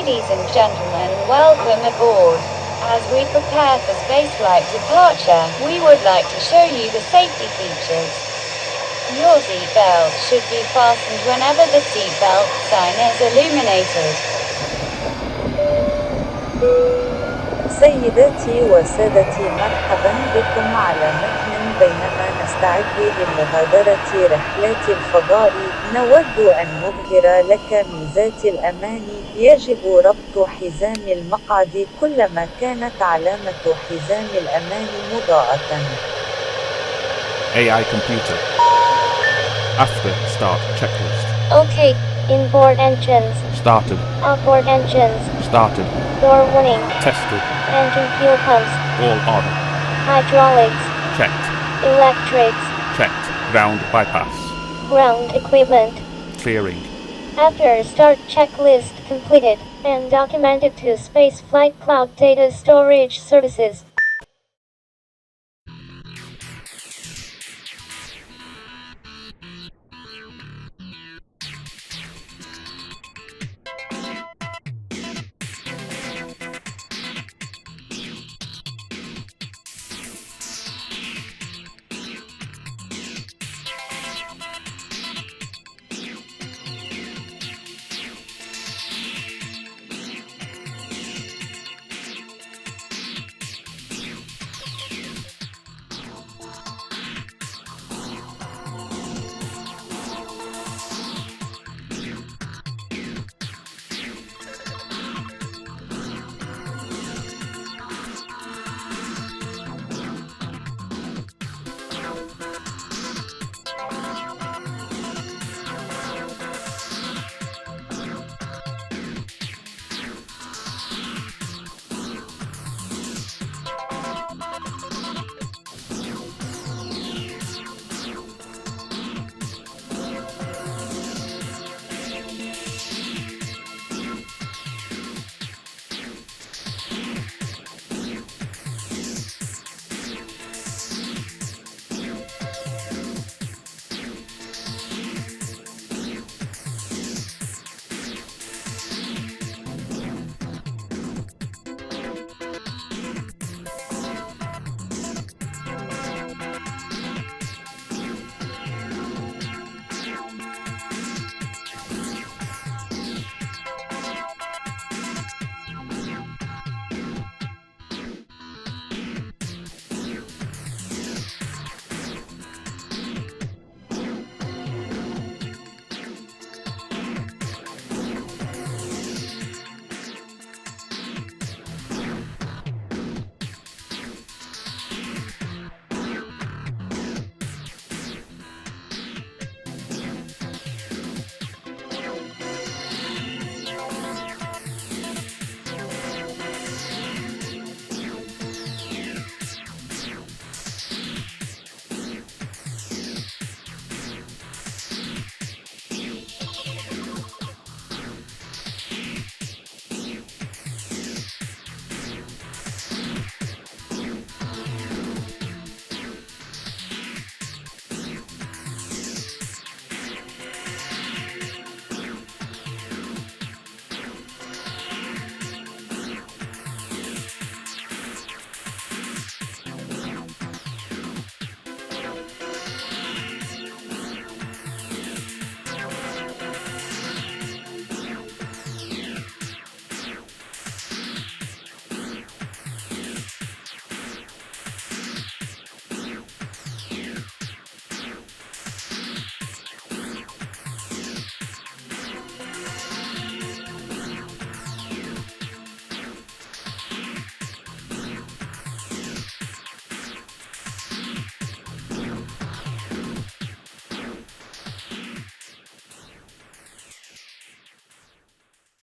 Ladies and gentlemen, welcome aboard. As we prepare for spaceflight departure, we would like to show you the safety features. Your seatbelt should be fastened whenever the seatbelt sign is illuminated. سيداتي وسادتي، مرحبا بكم على متن. بينما نستعد لمغادرة رحلات الفضاء، نود أن نظهر لك ميزات الأمان. يجب ربط حزام المقعد كلما كانت علامة حزام الأمان مضاءة. AI computer. After start checklist. Okay, inboard engines. Started. Outboard engines. Started. Door warning. Tested. Engine fuel pumps. All on. Hydraulics. Checked. Electrics. Checked. Ground bypass. Ground equipment. Clearing. After start checklist completed and documented to Spaceflight Cloud Data Storage Services.